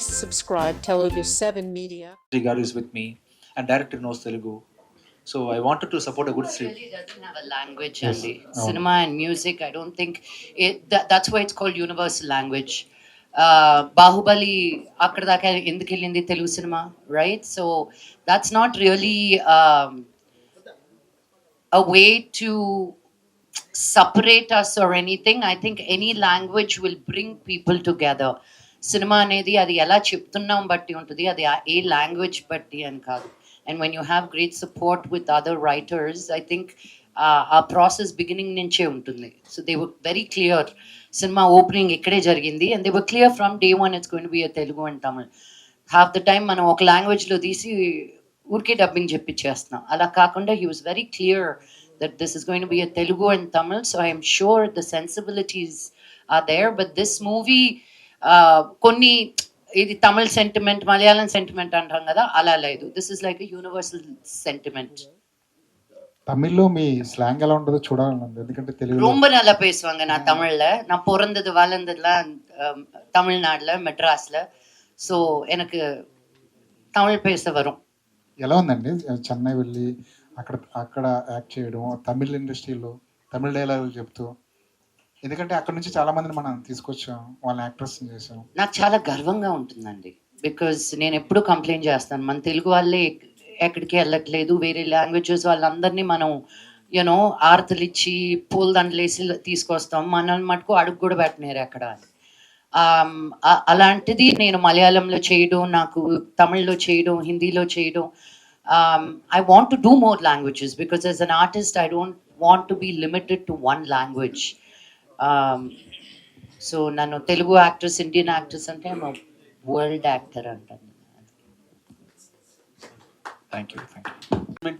Please subscribe Telugu 7 Media. Garu is with me, and director knows Telugu. So I wanted to support a good It really doesn't have a language, Yes. Andy. Cinema and music, I don't think that's why it's called universal language. Bahubali అక్కడ దాకా ఎందుకు వెళ్ళింది Telugu cinema, right? So that's not really a way to separate us or anything. I think any language will bring people together. Cinema అనేది అది ఎలా చెప్తున్నాం బట్టి ఉంటుంది, అది ఏ లాంగ్వేజ్ బట్టి అని కాదు. And when you have great support with other writers, I think ఆ ప్రాసెస్ బిగినింగ్ నుంచే ఉంటుంది. So they were very clear. Cinema opening ఇక్కడే జరిగింది and they were clear from day one it's going to B Telugu and Tamil. Half the time మనం ఒక లాంగ్వేజ్లో తీసి ఊరికే డబ్బింగ్ చెప్పించేస్తున్నాం. అలా కాకుండా he was very clear that this is going to be a Telugu and Tamil, so I am sure the sensibilities are there. But this movie, konni ఇది Tamil sentiment, Malayalam sentiment అంటాం కదా, అలా లేదు. This is like a universal sentiment. తమిళ్లో మీ slang ఎలా ఉంటుందో చూడాలనుంది, ఎందుకంటే తెలుగు ரொம்ப நல்லா பேசுவாங்க. நான் தமிழ்ல, நான் பிறந்தது வளர்ந்ததுலாம் தமிழ்நாடுல, மெட்ராஸ்ல. ஸோ எனக்கு தமிழ் பேச வரும். ఎలా ఉందండి చెన్నై వెళ్ళి అక్కడ యాక్ట్ చేయడం, తమిళ్ ఇండస్ట్రీలో తమిళ డైలాగులు చెప్తూ, ఎందుకంటే అక్కడ నుంచి చాలా మందిని మనం తీసుకొచ్చాం, వాళ్ళ యాక్టర్స్ చేసాం. నాకు చాలా గర్వంగా ఉంటుందండి, బికాజ్ నేను ఎప్పుడు కంప్లైంట్ చేస్తాను, మన తెలుగు వాళ్ళే ఎక్కడికి వెళ్ళట్లేదు, వేరే లాంగ్వేజెస్ వాళ్ళందరినీ మనం యూనో ఆరతలు ఇచ్చి పూలదండలు వేసి తీసుకొస్తాం, మనల్ని మటుకు అడుగు కూడా పెట్టినారు అక్కడ. అలాంటిది నేను మలయాళంలో చేయడం, నాకు తమిళ్లో చేయడం, హిందీలో చేయడం. I want to do more languages because as an artist I don't want to be limited to one language. So nanu Telugu actors, Indian actors ante I'm a world actor antanu. thank you.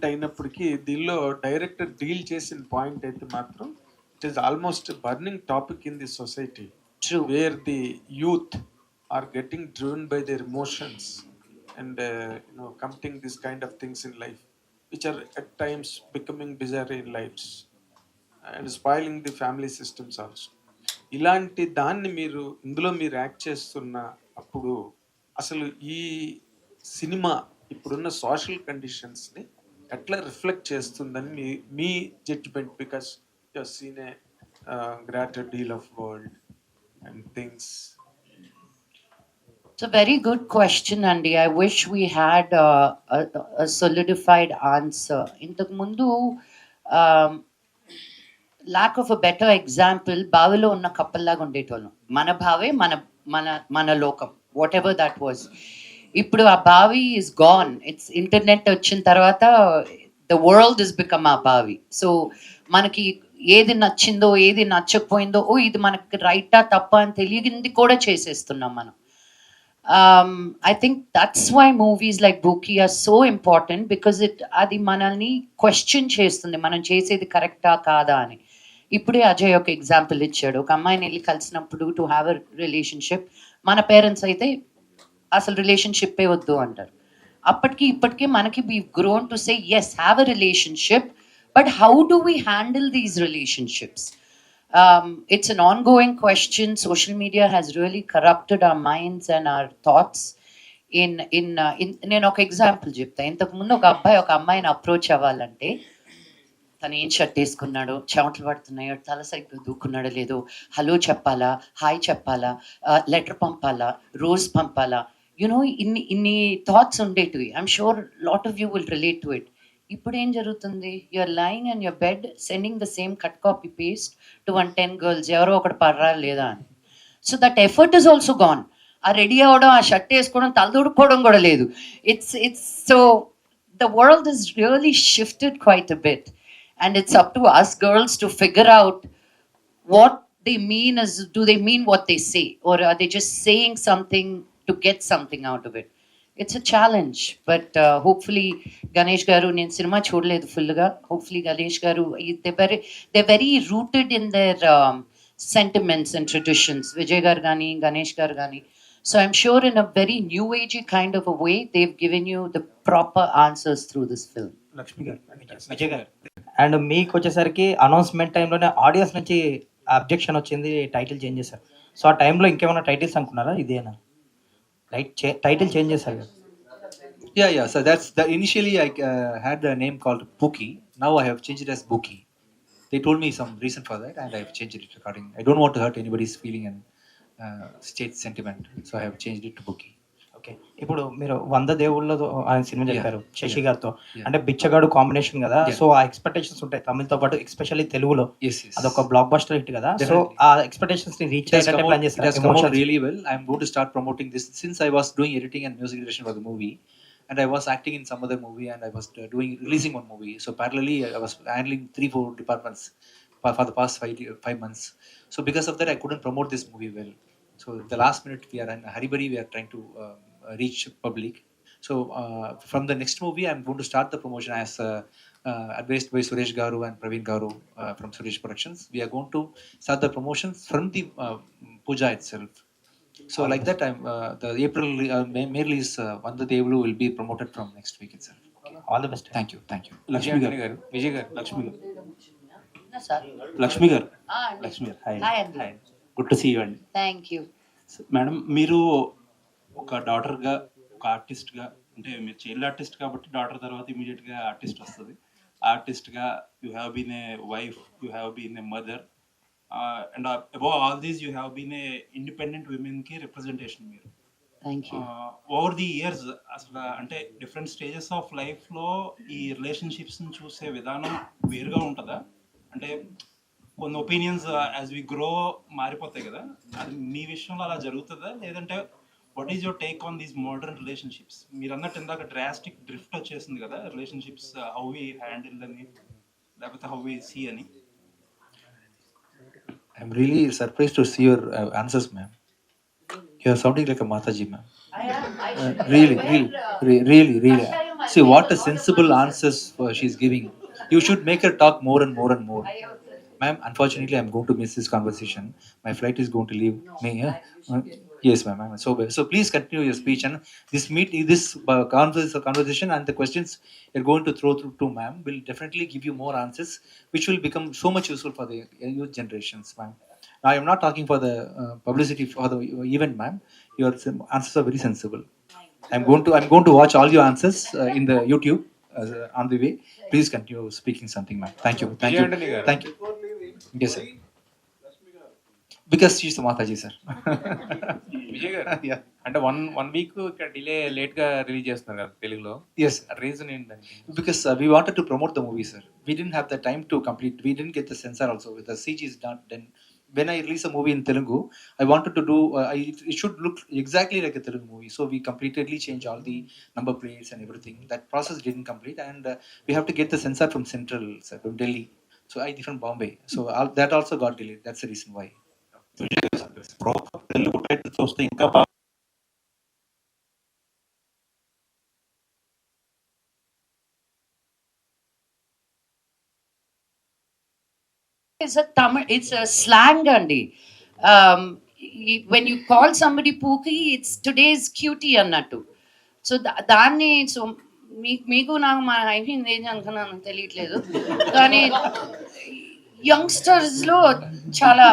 అయినప్పటికీ దీనిలో director deal చేసిన point అయితే మాత్రం it is almost burning topic in the society. True. Where the youth are getting driven by their emotions and committing this kind of things in life which are at times becoming bizarre in lives and spoiling the family systems also. ఇలాంటి దాన్ని మీరు ఇందులో మీరు act చేస్తున్న అప్పుడు అసలు ఈ cinema ఇప్పుడున్న సోషల్ కండిషన్స్ని ఎట్లా రిఫ్లెక్ట్ చేస్తుందని మీ judgement, because you have seen a greater deal of world and things. It's a very good question, Andy. I wish we had a solidified answer. ఇంతకు ముందు lack of a better example, బావిలో ఉన్న కప్పల్లాగా ఉండేటోళ్ళం. మన భావే మన మన మన లోకం, వాట్ ఎవర్ దట్ వాజ్. ఇప్పుడు ఆ బావి ఇస్ గాన్. ఇట్స్ ఇంటర్నెట్ వచ్చిన తర్వాత ద వరల్డ్ ఇస్ బికమ్ ఆ బావి. సో మనకి ఏది నచ్చిందో ఏది నచ్చకపోయిందో, ఓ ఇది మనకి రైటా తప్ప అని తెలియంది కూడా చేసేస్తున్నాం మనం. I think that's why movies like Buki are so important, because అది మనల్ని క్వశ్చన్ చేస్తుంది, మనం చేసేది కరెక్టా కాదా అని. ఇప్పుడే అజయ్ ఒక ఎగ్జాంపుల్ ఇచ్చాడు, ఒక అమ్మాయిని వెళ్ళి కలిసినప్పుడు టు హ్యావ్ అ రిలేషన్షిప్, మన పేరెంట్స్ అయితే అసలు రిలేషన్షిప్పే వద్దు అంటారు. అప్పటికి ఇప్పటికీ మనకి we grown to say yes, have a relationship, but how do we handle these relationships? It's an ongoing question. Social media has really corrupted our minds and our thoughts. నేను ఒక ఎగ్జాంపుల్ చెప్తా. ఇంతకుముందు ఒక అబ్బాయి ఒక అమ్మాయిని అప్రోచ్ అవ్వాలంటే తను ఏం షర్ట్ వేసుకున్నాడు, చెమటలు పడుతున్నాయో, తల సరిగ్గా దూకున్నాడో లేదో, హలో చెప్పాలా, హాయ్ చెప్పాలా, లెటర్ పంపాలా, రోజ్ పంపాలా, యునో ఇన్ని థాట్స్ ఉండేటివి. I'm sure lot of you will relate to it. ఇప్పుడు ఏం జరుగుతుంది, you're lying on your bed sending the same cut copy paste to 10 girls, ఎవరో ఒకటి పర్రా లేదా అని. So that effort is also gone. ఆ రెడీ అవ్వడం, ఆ షర్ట్ వేసుకోవడం, తలదూడుకోవడం కూడా లేదు. It's so the world is really shifted quite a bit, and it's up to us girls to figure out what they mean is, do they mean what they say, or are they just saying something to get something out of it? It's a challenge, but hopefully Ganesh garu, నేను cinema చూడలేదు ఫుల్గా, hopefully Ganesh garu, they're very rooted in their sentiments and traditions, Vijay garu gani, Ganesh garu gani. So I'm sure in a very new agey kind of a way they've given you the proper answers through this film. Lakshmi గారు, విజయ్ గారు. And మీకు వచ్చేసరికి announcement టైంలోనే audience నుంచి objection వచ్చింది, title change చేశారు. So ఆ టైంలో ఇంకేమైనా టైటిల్స్ అనుకున్నారా ఇదేనా? రైట్ టైటిల్ చేంజ్ చేశారు కదా. Yeah. So that's the initially I had a name called Pookie. Now I have changed it as Bookie. They told me some reason for that, and I have changed it according. I don't want to hurt anybody's feeling and state sentiment, so I have changed it to Bookie. Okay, ఇప్పుడు మీరు 100 దేవుళ్ళతో ఆయన cinema చెప్పారు శశి గారితో. Yeah. అంటే బిచ్చగాడు combination కదా, Yeah. So ఆ expectations ఉంటాయి తమిళ్తో పాటు, ఎస్పెషల్లీ తెలుగులో Yes. అదొక బ్లాక్ బస్టర్ హిట్ కదా. So Definitely. ఆ ఎక్స్పెక్టేషన్స్ ని రీచ్ It has అయ్యేటట్టు come plan out, it has come out చేస్తారు. really well. I'm going to start promoting this since I was doing editing and music direction for the movie, and I was acting in some other movie, and I was releasing one movie. So parallelly, I was handling 3-4 departments for the past 5 months. So because of that, I couldn't promote this movie well. So the last minute, we are in a hurry. We are trying to reach public. So from the next movie, I'm going to start the promotion as advised by Suresh Garu and Praveen Garu from Suresh Productions. We are going to start the promotions from the puja itself. So like that, I'm the April May release Vanda Devulu will be promoted from next week itself. All the best. Thank you. Lakshmi గారు విజయ్ గారు లక్ష్మి గారు sir Lakshmi గారు అండి. Lakshmi garu hi hi అండి. Hi, good to see you అండి. Thank you. Madam, మీరు ఒక డాటర్గా, ఒక ఆర్టిస్ట్గా, అంటే మీరు చైల్డ్ ఆర్టిస్ట్ కాబట్టి డాటర్ తర్వాత ఇమీడియట్గా ఆర్టిస్ట్ వస్తుంది. ఆర్టిస్ట్గా you have been a wife, you have been a mother, and above all these you have been a independent విమెన్కి రిప్రజెంటేషన్ మీరు. Thank you. Over the years అసలు అంటే డిఫరెంట్ స్టేజెస్ ఆఫ్ లైఫ్లో ఈ రిలేషన్షిప్స్ని చూసే విధానం వేరుగా ఉంటుందా? అంటే కొన్ని ఒపీనియన్స్ యాజ్ వి గ్రో మారిపోతాయి కదా, అది మీ విషయంలో అలా జరుగుతుందా? లేదంటే what is your take on these modern relationships? మీరు అన్నట్టు ఇందాక డ్రాస్టిక్ డ్రిఫ్ట్ వచ్చేసింది కదా రిలేషన్షిప్స్, హౌ వి హ్యాండిల్ అని, లేకపోతే హౌ వి సీ అని. I'm really surprised to see your answers, ma'am. You are sounding like a Mataji, ma'am. Really. See what a sensible answers she's giving. You should make her talk more and more and more. Ma'am, unfortunately, I'm going to miss this conversation. My flight is going to leave me. Yes, ma'am. So please continue your speech, and this conversation and the questions you're going to throw through to ma'am will definitely give you more answers, which will become so much useful for the youth generations, ma'am. I am not talking for the publicity for the event, ma'am. Your answers are very sensible. I'm going to watch all your answers in the YouTube on the way. Please continue speaking something, ma'am. Thank you. Yes, sir. Because she's the Mataji, sir. Vijay గారు, Yeah. అంటే one week ఇక్కడ delay late గా release చేస్తున్నారు కదా తెలుగులో, Yes. Reason ఏంటంటే? Because we wanted to promote the movie, sir. We didn't have the time to complete. We didn't get the censor also. With the CG is not done. When I release a movie in Telugu, I wanted to do. It should look exactly like a Telugu movie. So we completely changed all the number plates and everything. That process didn't complete, and we have to get the censor from Central, sir, from Delhi. So I from Bombay. So that also got delayed. That's the reason why. Proper Telugu titles వస్తే ఇంకా బాగా. It's a slang andi. When you call somebody pookie, it's today's cutie annattu. So దాన్ని so మీకు నాకు మా అయిపోయింది ఏం అనుకున్నాను తెలియట్లేదు, కానీ యంగ్స్టర్స్లో చాలా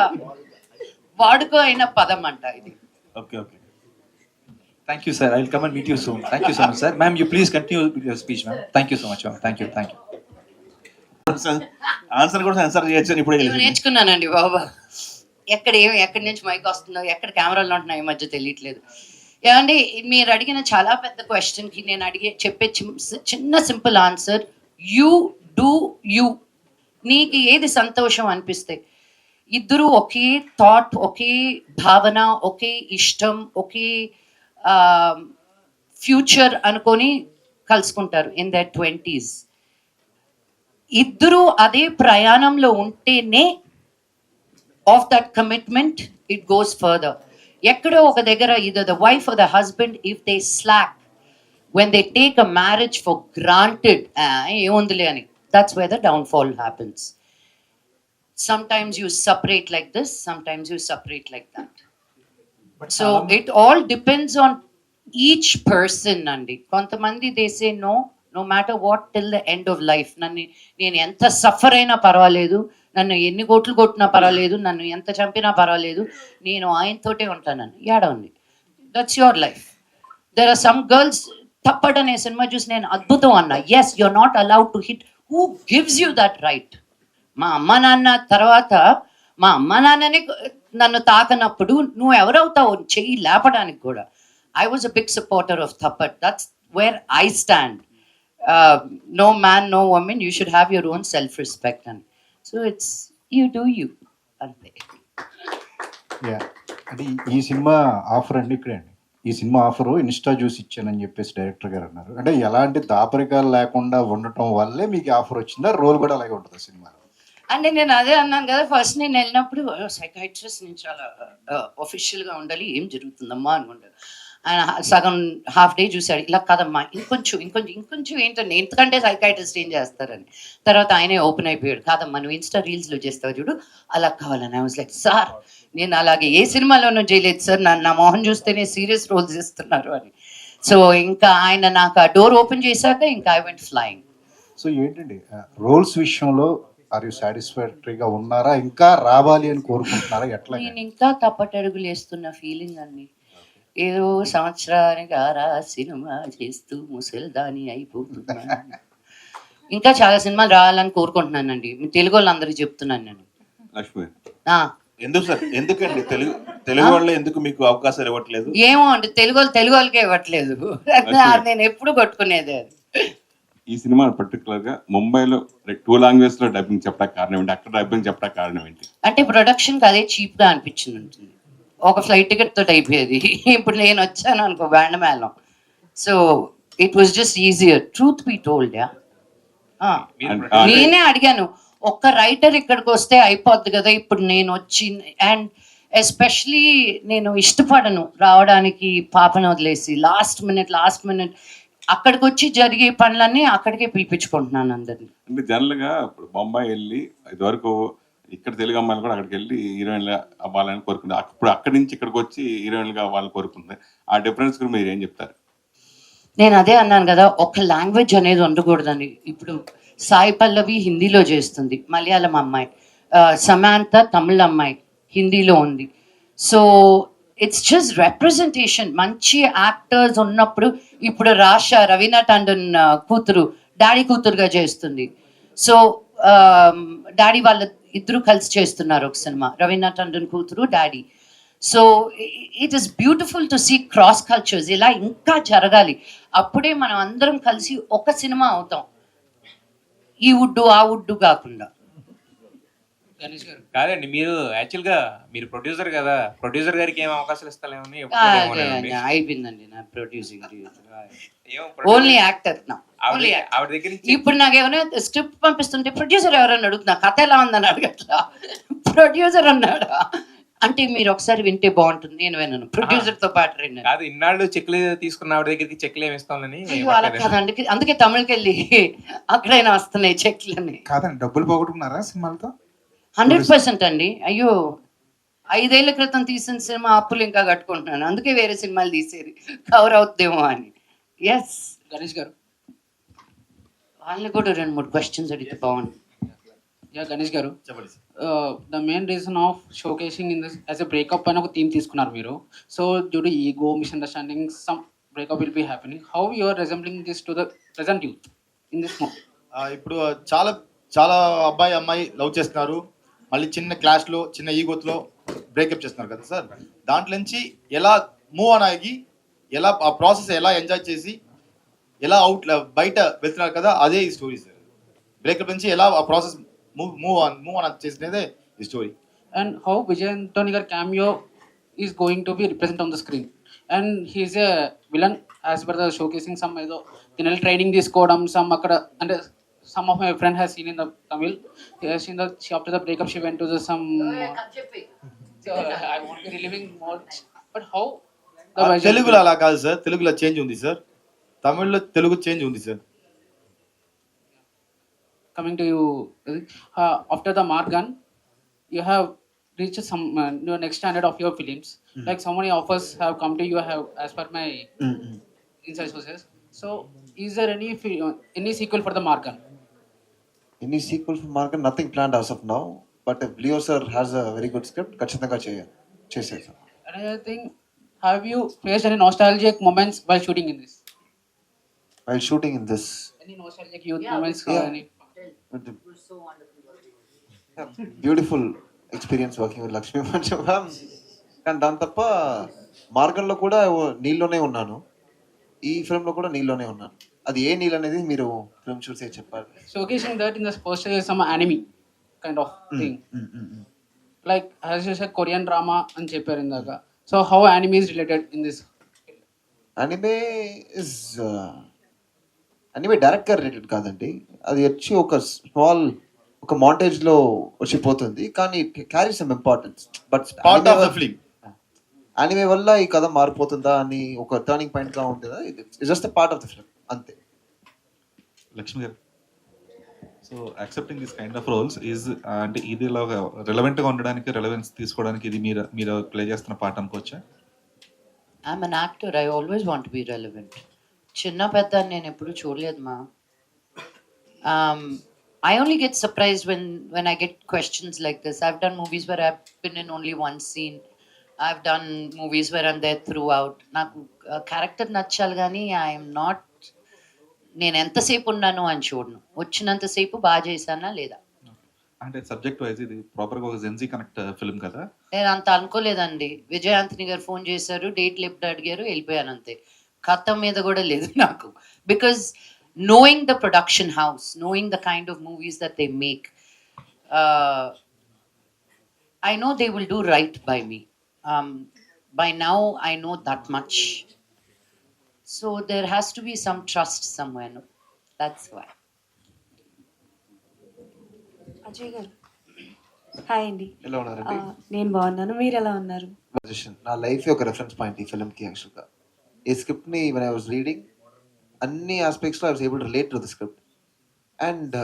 వాడుక అయిన పదం అంట ఇది. Okay. Thank you, sir. I will come and meet you soon. Thank you so much, sir. Ma'am, you please continue with your speech, ma'am. Thank you so much, ma'am. Thank you. Answer కూడా sensor చేయొచ్చు అని ఇప్పుడే నేను తెలిసింది. నేర్చుకున్నానండి బాబా. ఎక్కడి నుంచి mic వస్తుందో, ఎక్కడ కెమెరాలు ఉంటున్నాయో ఈ మధ్య తెలియట్లేదు. ఏమండి, మీరు అడిగిన చాలా పెద్ద క్వశ్చన్కి నేను చెప్పే చిన్న simple answer, you do you. నీకు ఏది సంతోషం అనిపిస్తే, ఇద్దరు ఒకే థాట్, ఒకే భావన, ఒకే ఇష్టం, ఒకే ఫ్యూచర్ అనుకొని కలుసుకుంటారు ఇన్ దర్ 20s. ఇద్దరు అదే ప్రయాణంలో ఉంటేనే of that commitment it goes further. ఎక్కడో ఒక దగ్గర either the wife or the husband, if they slack, when they take a marriage for granted, ఏముందిలే అని, that's where the downfall happens. Sometimes you separate like this, sometimes you separate like that. So it all depends on each person andi. Kontamandi they say no matter what till the end of life. నేను ఎంత suffer అయినా పర్వాలేదు, నన్ను ఎన్ని కోట్లు కొట్టినా పర్వాలేదు, నన్ను ఎంత చంపినా పర్వాలేదు, నేను ఆయనతోటే ఉంటానని. ఏడా ఉంది, that's your life. There are some girls Thappad అనే సినిమా చూసి నేను అద్భుతం అన్నా. Yes, you are not allowed to hit. Who gives you that right? మా అమ్మ నాన్న తర్వాత మా అమ్మ నాన్నని నన్ను తాకనప్పుడు నువ్వు ఎవరవుతావు చెయ్యి లేపడానికి కూడా. I was a big supporter of Thappad. That's where I stand. No man, no woman, you should have your own self respect అని. So it's you do you అంతే. యా, అంటే ఈ సినిమా ఆఫర్ అండి ఇక్కడే అండి. ఈ సినిమా ఆఫరు ఇన్స్టా చూసి ఇచ్చానని చెప్పేసి డైరెక్టర్ గారు అన్నారు. అంటే ఎలాంటి దాపరికాలు లేకుండా ఉండటం వల్లే మీకు ఆఫర్ వచ్చిందా? రోల్ కూడా అలాగే ఉంటుంది సినిమాలో? అంటే నేను అదే అన్నాను కదా, ఫస్ట్ నేను వెళ్ళినప్పుడు సైకాట్రిస్ట్ నేను చాలా ఒఫిషియల్గా ఉండాలి, ఏం జరుగుతుందమ్మా అనుకుంటాను. ఆయన సగం హాఫ్ డే చూశాడు, ఇలా కాదమ్మా ఇంకొంచెం ఏంటండి, ఎందుకంటే సైకాట్రిస్ట్ ఏం చేస్తారని. తర్వాత ఆయనే ఓపెన్ అయిపోయాడు, కాదమ్మా నువ్వు ఇన్స్టా రీల్స్లో చేస్తావు చూడు, అలా కావాలని. ఐ వాజ్ లైక్, సార్ నేను అలాగే ఏ సినిమాలోనూ చేయలేదు సార్, నా మొహం చూస్తేనే సీరియస్ రోల్స్ ఇస్తున్నారు అని. సో ఇంకా ఆయన నాకు ఆ డోర్ ఓపెన్ చేశాక ఇంకా ఐ వెంట్ ఫ్లయింగ్. సో ఏంటండి రోల్స్ విషయంలో ఆర్ యూ సాటిస్ఫాక్టరీగా ఉన్నారా? ఇంకా రావాలి అని కోరుకుంటున్నారా? ఎట్లా? నేను ఇంకా తప్పటడుగులు వేస్తున్న ఫీలింగ్ అండి. ఏదో సంవత్సరానికి ఆరా సినిమా చేస్తూ ముసల్దాని అయిపోతున్నా. ఇంకా చాలా సినిమాలు రావాలని కోరుకుంటున్నానండి. మీ తెలుగు వాళ్ళందరికీ చెప్తున్నాను నేను. లక్ష్మి, ఆ, ఎందుకు సార్, ఎందుకండి తెలుగు వాళ్ళే ఎందుకు మీకు అవకాశాలు ఇవ్వట్లేదు? ఏమో అండి, తెలుగు వాళ్ళకే ఇవ్వట్లేదు. నేను ఎప్పుడు కొట్టుకునేది అది. ఈ సినిమా పర్టికులర్ గా ముంబైలో 2 లాంగ్వేజ్ లో డబ్బింగ్ చెప్పడానికి కారణం ఏంటి? అక్కడ డబ్బింగ్ చెప్పడానికి కారణం ఏంటి? అంటే ప్రొడక్షన్కి అదే చీప్గా అనిపించింది ఉంటుంది. ఒక ఫ్లైట్ టికెట్ తోటి అయిపోయేది. ఇప్పుడు నేను వచ్చాను అనుకో బ్యాండ్ మేళం. So it was just easier, truth be told. Yeah, నేనే అడిగాను, ఒక్క రైటర్ ఇక్కడికి వస్తే అయిపోద్ది కదా. ఇప్పుడు నేను వచ్చి, అండ్ ఎస్పెషలీ నేను ఇష్టపడను రావడానికి పాపను వదిలేసి. లాస్ట్ మినిట్ అక్కడికి వచ్చి జరిగే పనులన్నీ అక్కడికే పిలిపించుకుంటున్నాను అందరినీ. అంటే జనరల్ గా ఇప్పుడు బొంబాయి వెళ్ళి ఇదివరకు ఇక్కడ తెలుగు అమ్మాయిలు కూడా అక్కడికి వెళ్ళి హీరోయిన్లు అవ్వాలని కోరుకుంది. ఇప్పుడు అక్కడి నుంచి ఇక్కడికి వచ్చి హీరోయిన్లుగా అవ్వాలని కోరుకుంది. ఆ డిఫరెన్స్ గురించి మీరు ఏం చెప్తారు? నేను అదే అన్నాను కదా, ఒక లాంగ్వేజ్ అనేది ఉండకూడదని. ఇప్పుడు సాయి పల్లవి హిందీలో చేస్తుంది, మలయాళం అమ్మాయి. సమాంత తమిళ అమ్మాయి, హిందీలో ఉంది. So it's just representation. మంచి యాక్టర్స్ ఉన్నప్పుడు, ఇప్పుడు రవీనా టండన్ కూతురు డాడీ కూతురుగా చేస్తుంది. సో డాడీ వాళ్ళ ఇద్దరు కలిసి చేస్తున్నారు ఒక సినిమా, రవీనా టండన్ కూతురు daddy. So it is beautiful to see cross cultures. ఇలా ఇంకా జరగాలి, అప్పుడే మనం అందరం కలిసి ఒక సినిమా అవుతాం. ఈ వుడ్డు ఆ వుడ్డు కాకుండా. కాదండి, మీరు యాక్చువల్ గా మీరు ప్రొడ్యూసర్ కదా, ప్రొడ్యూసర్ గారికి ఏం అవకాశాలు ఇస్తాలేమని అయిపోయిందండి నా ప్రొడ్యూసింగ్. ఓన్లీ యాక్టర్ నా. ఆవిడ దగ్గర నుంచి ఇప్పుడు నాకేమైనా స్క్రిప్ట్ పంపిస్తుంటే ప్రొడ్యూసర్ ఎవరన్నా అడుగుతున్నా, కథ ఎలా ఉందని అడగట్లా, ప్రొడ్యూసర్ అన్నాడా అంటే మీరు ఒకసారి వింటే బాగుంటుంది. నేను విన్నాను ప్రొడ్యూసర్ తో పాటు విన్నాను. కాదు, ఇన్నాళ్ళు చెక్లు తీసుకున్న ఆవిడ దగ్గరికి చెక్లు ఏమి ఇస్తామని. అలా కాదండి, అందుకే తమిళకి వెళ్ళి అక్కడైనా వస్తున్నాయి చెక్లని. కాదండి, డబ్బులు పోగొట్టుకున్నారా సినిమాలతో? 100% అండి. అయ్యో, 5 ఏళ్ల క్రితం తీసిన సినిమా అప్పులు ఇంకా కట్టుకుంటున్నాను, అందుకే వేరే సినిమాలు తీసేది కవర్ అవుతుందేమో అని. ఎస్ గణేష్ గారు, వాళ్ళని కూడా 2-3 క్వశ్చన్స్ అడిగితే బాగుంది. Yeah Ganesh garu, the main reason of showcasing in this as a breakup అని ఒక థీమ్ తీసుకున్నారు మీరు. So due to ego, misunderstanding, some breakup will be happening. How you are resembling this to the present youth in this movie? ఇప్పుడు చాలా అబ్బాయి అమ్మాయి love చేస్తున్నారు, మళ్ళీ చిన్న క్లాష్లో చిన్న ఈగోతో బ్రేకప్ చేస్తున్నారు కదా సార్. దాంట్లో నుంచి ఎలా మూవ్ ఆన్ అయ్యి, ఎలా ఆ ప్రాసెస్ ఎలా ఎంజాయ్ చేసి ఎలా బయట వెళ్తున్నారు కదా, అదే ఈ స్టోరీ సార్. బ్రేకప్ నుంచి ఎలా ఆ ప్రాసెస్ మూవ్ ఆన్ చేసినదే ఈ story. And how Vijay Antony గారి cameo is going to be represent on the screen, and he's a villain as per the showcasing. Some ఏదో తినల్ ట్రైనింగ్ తీసుకోవడం, సమ్ అక్కడ అంటే some of my friend has seen in the Tamil. He has seen that she, after the breakup, she went to the some. So I won't be reliving more. But how? తెలుగులో అలా కాదు sir, తెలుగులో change ఉంది sir, తమిళ్లో Telugu change ఉంది sir. Coming to you, after the Margan, you have reached some your next standard of your films. Like so many offers have come to you, have as per my inside sources. So is there any sequel for the Margan? Any sequel for Margan? Nothing planned as of now. But if Leo sir has a very good script, ఖచ్చితంగా చేసేది. And I think have you faced any nostalgic moments while shooting in this? While shooting in this, Any nostalgic youth moments? Yeah. Any? Beautiful experience working with Lakshmi మంచం. కానీ దాని తప్ప మార్గంలో కూడా నీళ్ళలోనే ఉన్నాను, ఈ ఫిల్మ్లో కూడా నీళ్ళలోనే ఉన్నాను. అది ఏ నీళ్ళు అనేది మీరు ఫిల్మ్ చూసే చెప్పాలి. Showcasing that in the poster is some anime kind of thing. Like as you said, Korean drama and చెప్పారు ఇందాక. So how anime is related in this? Anime is anime డైరెక్ట్గా రిలేటెడ్ కాదండి, అది వచ్చి ఒక స్మాల్ ఒక మాంటేజ్లో వచ్చిపోతుంది, కానీ it carry some importance. But part of the film. Anime వల్ల ఈ కథ మారిపోతుందా అని ఒక టర్నింగ్ పాయింట్గా ఉంటుందా, it's just a part of the film అంతే. Lakshmi garu, so accepting this kind of roles is అంటే ఇది ఇలాగా రెలవెంట్గా ఉండడానికి, రెలవెన్స్ తీసుకోవడానికి ఇది మీరు ప్లే చేస్తున్న పార్ట్ అనుకోవచ్చా? I'm an actor, I always want to be relevant. చిన్న పెద్ద అని నేను ఎప్పుడు చూడలేదు మా. I only get surprised when I get questions like this. I've done movies where I've been in only one scene. I've done movies where I'm there throughout. నాకు character నచ్చాలి కానీ ఐఎమ్ నాట్, నేను ఎంతసేపు ఉన్నాను అని చూడను, వచ్చినంతసేపు బాగా చేశానా లేదా. అంటే సబ్జెక్ట్ వైజ్ ఇది ప్రాపర్గా ఒక జెన్జీ కనెక్ట్ ఫిల్మ్ కదా? నేను అంత అనుకోలేదండి. విజయ్ ఆంథనీ గారు ఫోన్ చేశారు, డేట్లు ఎప్పుడు అడిగారు, వెళ్ళిపోయాను అంతే. కథ మీద కూడా లేదు నాకు. Because knowing the production house, knowing the kind of movies that they make, I know they will do right by me. By now, I know that much. So there has to be some trust somewhere. No? That's why. Ajay గారు hi అండి. ఎలా ఉన్నారండి? నేను బాగున్నాను, మీరు ఎలా ఉన్నారు? నా లైఫ్ ఒక రెఫరెన్స్ పాయింట్ ఈ ఫిల్మ్కి. యాక్చువల్గా ఈ స్క్రిప్ట్ని వెన్ ఐ వాజ్ రీడింగ్, అన్ని ఆస్పెక్ట్స్లో I was able to relate to the script. And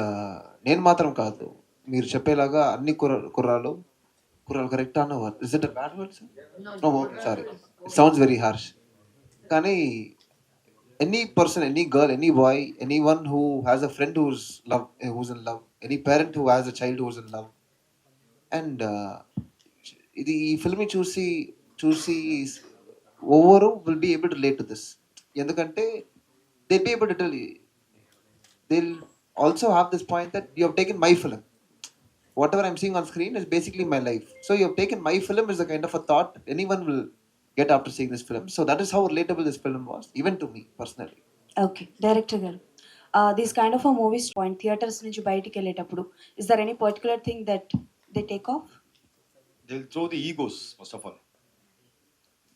నేను మాత్రం కాదు, మీరు చెప్పేలాగా అన్ని కుర్రాలు కరెక్ట్ అన్న word, is it a bad word sir? No, sorry, it sounds very harsh. కానీ any person, any girl, any boy, anyone who has a friend who's in love, any parent who has a child who's in love. And ఇది ఈ ఫిల్మ్ని చూసి ఓవరు will be able to relate to this. ఎందుకంటే they'll be able to tell you, they'll also have this point that you have taken my film, whatever I'm seeing on screen is basically my life, so you have taken my film is a kind of a thought anyone will get after seeing this film. So that is how relatable this film was, even to me personally. Okay, director గారు, this kind of a movies point theatres నుంచి బయటికి వెళ్ళేటప్పుడు is there any particular thing that they take off? They will throw the egos first of all.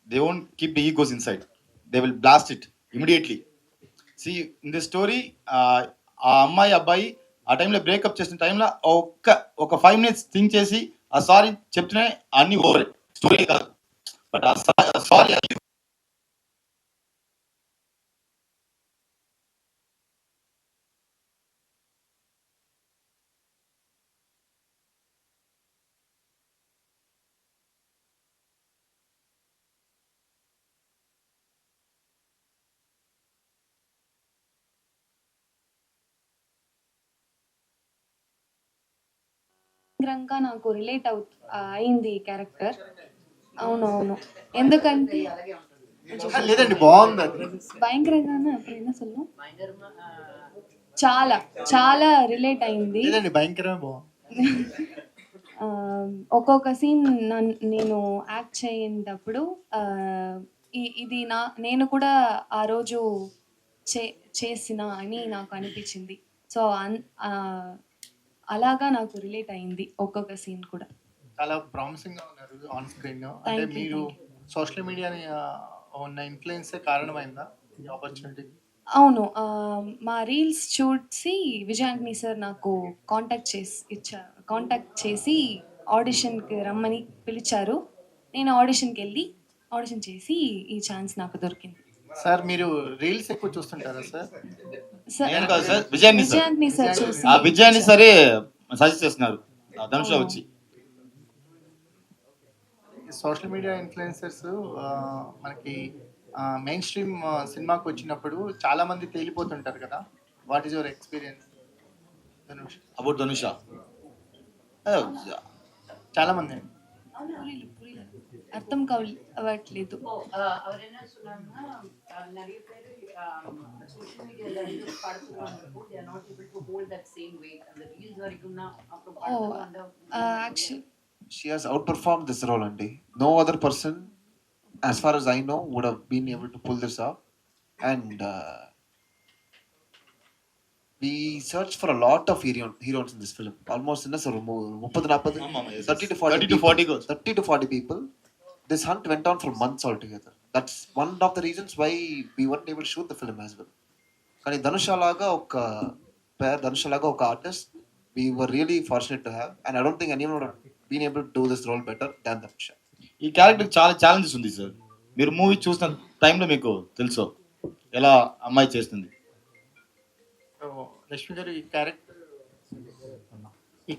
They won't keep the egos inside. They will blast it immediately. See, in this story, ఆ అమ్మాయి అబ్బాయి ఆ టైంలో breakup చేసిన టైంలో ఒక 5 minutes think చేసి ఆ సారీ చెప్తేనే అన్ని ఓవర్, స్టోరీ కాదు. బట్ ఆ సారీ భయంకరంగా నాకు రిలేట్ అయింది ఈ క్యారెక్టర్. అవునవును, ఎందుకంటే లేదండి, బాగుంది అది. భయంకరంగానే ఎప్పుడైనా అసలు చాలా చాలా రిలేట్ అయింది. లేదండి, భయంకరమే బాగుంది. ఒక్కొక్క సీన్ నేను యాక్ట్ చేయేటప్పుడు ఇది నేను కూడా ఆ రోజు చేసిన అని నాకు అనిపించింది. సో అలాగా నాకు రిలేట్ అయింది ఒక్కొక్క సీన్ కూడా. చాలా ప్రామిసింగ్ గా ఉన్నారు ఆన్ స్క్రీన్. అంటే మీరు సోషల్ మీడియాని ఉన్న ఇన్ఫ్లుయెన్సే కారణమైందా ఈ ఆపర్చునిటీ? అవును, మా రీల్స్ చూసి విజయాంత్ని సార్ నాకు కాంటాక్ట్ చేసి ఆడిషన్కి రమ్మని పిలిచారు. నేను ఆడిషన్కి వెళ్ళి ఆడిషన్ చేసి ఈ ఛాన్స్ నాకు దొరికింది. సార్ మీరు రీల్స్ ఎక్కువ చూస్తుంటారా సార్? విజయాంత్ని సార్ చూసి విజయాన్ని సరే సజెస్ట్ చేస్తున్నారు ధనుష్ వచ్చి. సోషల్ మీడియా ఇన్ఫ్లుయెన్సర్స్ మనకి మెయిన్ స్ట్రీమ్ సినిమాకి వచ్చినప్పుడు చాలా మంది తేలిపోతుంటారు కదా. What is your experience about Dhanush? చాలా మంది అర్థం అవ్వట్లేదు. அவர் என்ன சொன்னாங்கன்னா நிறைய பேர் சோஷியல் மீடியால இருந்து படத்துக்கு வந்தப்போ they are not able to hold that same weight அந்த ரீல்ஸ் வரைக்கும் தான் அப்புறம் படத்துக்கு வந்த actual She has outperformed this role, Andy. No other person, as far as I know, would have been able to pull this off. And we searched for a lot of heroes in this film. Almost in a 30 to 40 goals. 30 to 40 people. This hunt went on for months altogether. That's one of the reasons why we weren't able to shoot the film as well. కానీ ధనుషలాగా ఒక పేర్, ధనుషలాగా ఒక artist, we were really fortunate to have, and I don't think anyone would have been able to do this role better than Dhanusha. ఈ character చాలా challenges ఉంది sir. మీరు movie చూసిన టైంలో మీకు తెలుసు ఎలా అమ్మాయి చేస్తుంది. లక్ష్మి గారు ఈ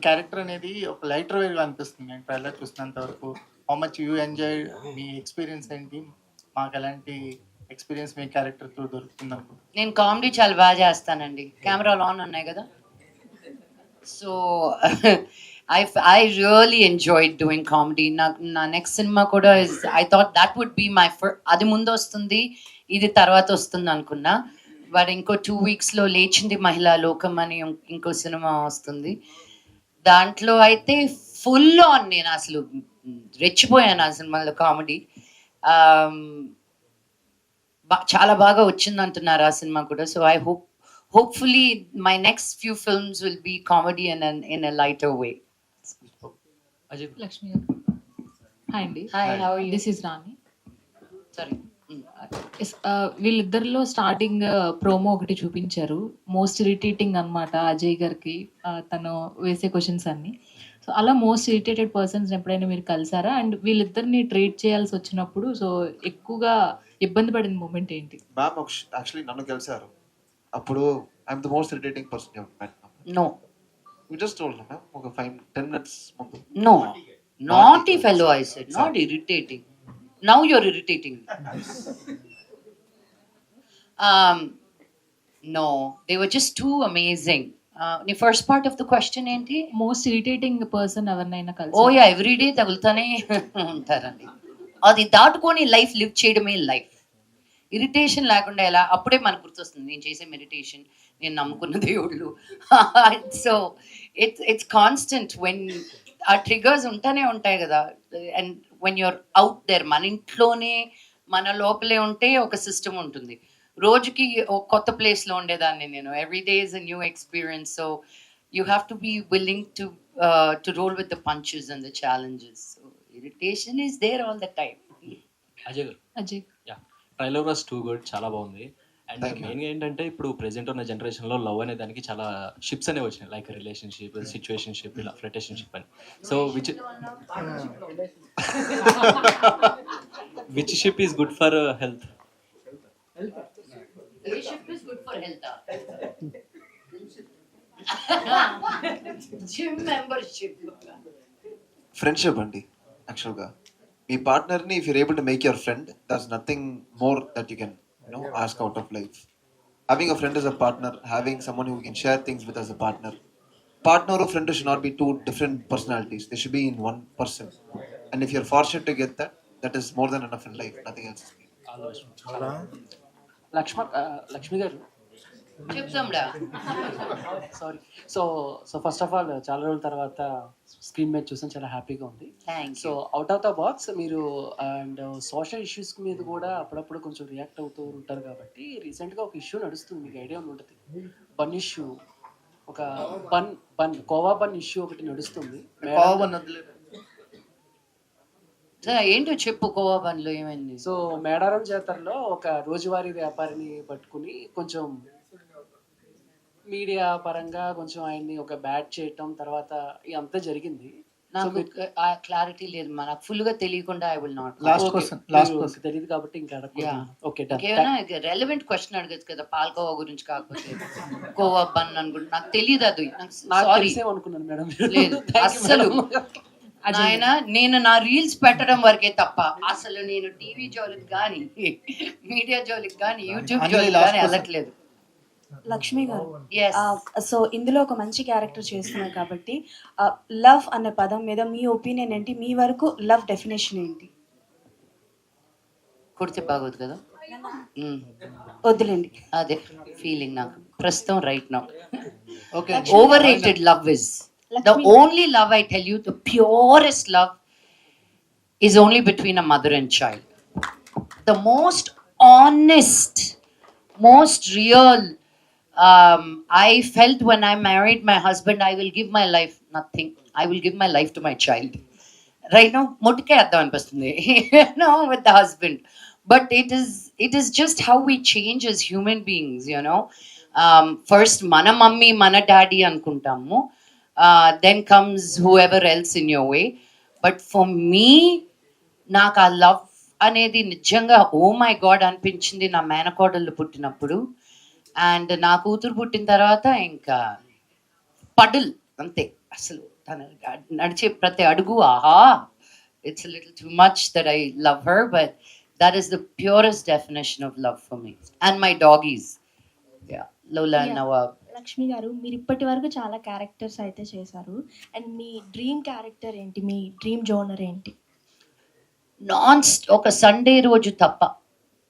క్యారెక్టర్ అనేది ఒక లైటర్ వేగా అనిపిస్తుంది నేను ట్రైలర్ చూసినంత వరకు. How much you enjoy, me experience ఏంటి, మాకు ఎలాంటి ఎక్స్పీరియన్స్ మీ క్యారెక్టర్ తో దొరుకుతుంది అనుకుంటున్నాను. నేను కామెడీ చాలా బాగా చేస్తానండి. కెమెరాలు ఆన్ ఉన్నాయి కదా, so I really enjoyed doing comedy. నా నెక్స్ట్ సినిమా కూడా I thought that would be my first. అది ముందు వస్తుంది, ఇది తర్వాత వస్తుంది అనుకున్నా. బట్ ఇంకో 2 weeksలో లేచింది మహిళా లోకం అని ఇంకో సినిమా వస్తుంది. దాంట్లో అయితే ఫుల్ ఆన్ నేను అసలు రెచ్చిపోయాను ఆ సినిమాలో కామెడీ. చాలా బాగా వచ్చింది అంటున్నారు ఆ సినిమా కూడా. So I hopefully my next few films will be comedy in a lighter way. Lakshmi garu hi అండి. Hi, how are you? This is Rani. Sorry. వీళ్ళిద్దరిలో స్టార్టింగ్ ప్రోమో ఒకటి చూపించారు, మోస్ట్ ఇరిటేటింగ్ అన్నమాట అజయ్ గారికి తను వేసే క్వశ్చన్స్ అన్ని. సో అలా మోస్ట్ ఇరిటేటెడ్ పర్సన్స్ ఎప్పుడైనా మీరు కలిసారా? అండ్ వీళ్ళిద్దరిని ట్రీట్ చేయాల్సి వచ్చినప్పుడు సో ఎక్కువగా ఇబ్బంది పడిన మూమెంట్ ఏంటి? మ్యామ్ యాక్చువల్లీ నన్ను కలిసారు, అప్పుడు I'm the most irritating person you have met. No. You just told me, ma'am, ఒక 5-10 minutes ముందు. No. Naughty fellow I said, not irritating. Now you're irritating me. No, they were just too amazing. The first part of the question ఏంటి? Most irritating person ఎవరినైనా Oh కలిసి yeah, every day తగులుతానే ఉంటారండి. అది దాటుకొని life live చేయడమే life. Irritation లేకుండా ఎలా, అప్పుడే మనకు గుర్తొస్తుంది నేను చేసే మెడిటేషన్, నేను నమ్ముకున్న దేవుళ్ళు. సో ఇట్స్ కాన్స్టెంట్ వెన్ ఆ ట్రిగర్స్ ఉంటానే ఉంటాయి కదా. And when you're out there, మన ఇంట్లోనే మన లోపలే ఉంటే ఒక సిస్టమ్ ఉంటుంది. రోజుకి ఒక కొత్త ప్లేస్లో ఉండేదాన్ని నేను. Every day is a new experience. So you have to be willing to roll with the punches and the challenges. So irritation is there all the time. Ajay garu, Ajay trailer was too good, చాలా బాగుంది. And మెయిన్గా ఏంటంటే ఇప్పుడు present ఉన్న జనరేషన్లో love అనే దానికి చాలా షిప్స్ అనేవి వచ్చినాయి, లైక్ రిలేషన్షిప్, సిచ్యువేషన్షిప్, ఇలా ఫ్లర్టేషన్షిప్ అని. So which ship is good for health? Gym membership. Friendship అండి యాక్చువల్గా. మీ పార్ట్నర్ని if you're able to make your friend, that's nothing more that you can ask out of life. Having a friend as a partner, having someone who can share things with as a partner. Partner or friend should not be two different personalities. They should be in one person. And if you're fortunate to get that, that is more than enough in life. Nothing else is needed. Lakshmi garu చెప్తాండా. Sorry. So first of all చాలా రోజుల తర్వాత screen మీద చూసాను, చాలా హ్యాపీగా ఉంది. So out of the box మీరు అండ్ సోషల్ ఇష్యూస్ మీద కూడా అప్పుడప్పుడు కొంచెం రియాక్ట్ అవుతూ ఉంటారు కాబట్టి రీసెంట్గా ఒక ఇష్యూ నడుస్తుంది, మీకు ఐడియా ఉంటుంది, బన్ ఇష్యూ. ఒక కోవా బన్ ఇష్యూ ఒకటి నడుస్తుంది. ఏంటో చెప్పు, కోవా బండ్లో ఏమైంది? సో మేడారం జాతరలో ఒక రోజువారీ వ్యాపారిని పట్టుకుని కొంచెం మీడియా పరంగా కొంచెం ఆయన్ని ఒక బ్యాట్ చేయటం, తర్వాత ఇదంతా జరిగింది. నాకు క్లారిటీ లేదు, నాకు ఫుల్ గా తెలియకుండా I will not. Last question తెలియదు కాబట్టి ఇంకా ఓకే రెలవెంట్ క్వశ్చన్ అడగచ్చు కదా, పాల్కోవా గురించి కాకపోతే కోవా బన్ అనుకుంటా. నాకు తెలియదు అది, అనుకున్నాను మేడం. లేదు అసలు ఆయన, నేను నా రీల్స్ పెట్టడం వరకే తప్ప అసలు నేను టీవీ జోలికి కానీ మీడియా జోలికి కానీ యూట్యూబ్ జోలికి కానీ వెళ్ళట్లేదు. లక్ష్మి గారు, సో ఇందులో ఒక మంచి క్యారెక్టర్ చేస్తున్నారు కాబట్టి లవ్ అనే పదం మీద మీ ఒపీనియన్ ఏంటి? మీ వరకు లవ్ డెఫినేషన్ ఏంటి? కొడితే బాగోదు కదా. వద్దులేండి. అదే ఫీలింగ్ నాకు ప్రస్తుతం right now. Okay. Overrated love is the only love, I tell you, the purest love is only between a mother and child. The most honest, most real. I felt when I married my husband, I will give my life nothing. I will give my life to my child. Right now, ముట్టుకే అర్థం అనిపిస్తుంది, you know, with the husband. But it is just how we change as human beings, you know. First, mana mummy, mana daddy అనుకుంటాము. Then comes whoever else in your way. But for me, నాకు ఆ love అనేది నిజంగా oh my God అనిపించింది నా మేనకోడళ్ళు పుట్టినప్పుడు. And నా కూతురు పుట్టిన తర్వాత ఇంకా పడుల్ అంతే. అసలు తను నడిచే ప్రతి అడుగు ఆహా, it's little too much that I love her, but that is the purest definition of love for me. And my doggies, Lola, Nawab. Lakshmi garu, మీరు ఇప్పటి వరకు చాలా క్యారెక్టర్స్ అయితే చేశారు. అండ్ మీ డ్రీమ్ క్యారెక్టర్ ఏంటి? మీ డ్రీమ్ జోనర్ ఏంటి? ఒక సండే రోజు తప్ప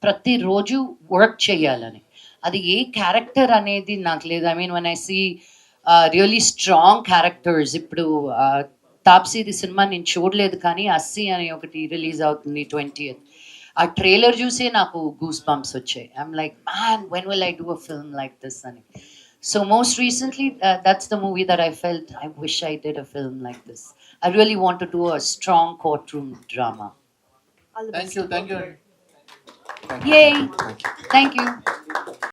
ప్రతిరోజు వర్క్ చేయాలని. అది ఏ క్యారెక్టర్ అనేది నాకు లేదు. I mean, one I see really strong characters, ఇప్పుడు తాప్సీది సినిమా నేను చూడలేదు కానీ అస్సీ అని ఒకటి రిలీజ్ అవుతుంది 20th. ఆ ట్రైలర్ చూసే నాకు గూస్ బంప్స్ వచ్చాయి. I'm like, man, when will I do a film like this అని. So most recently, that's the movie that I felt I wish I did a film like this. I really want to do a strong courtroom drama. Thank you. Yay! Thank you.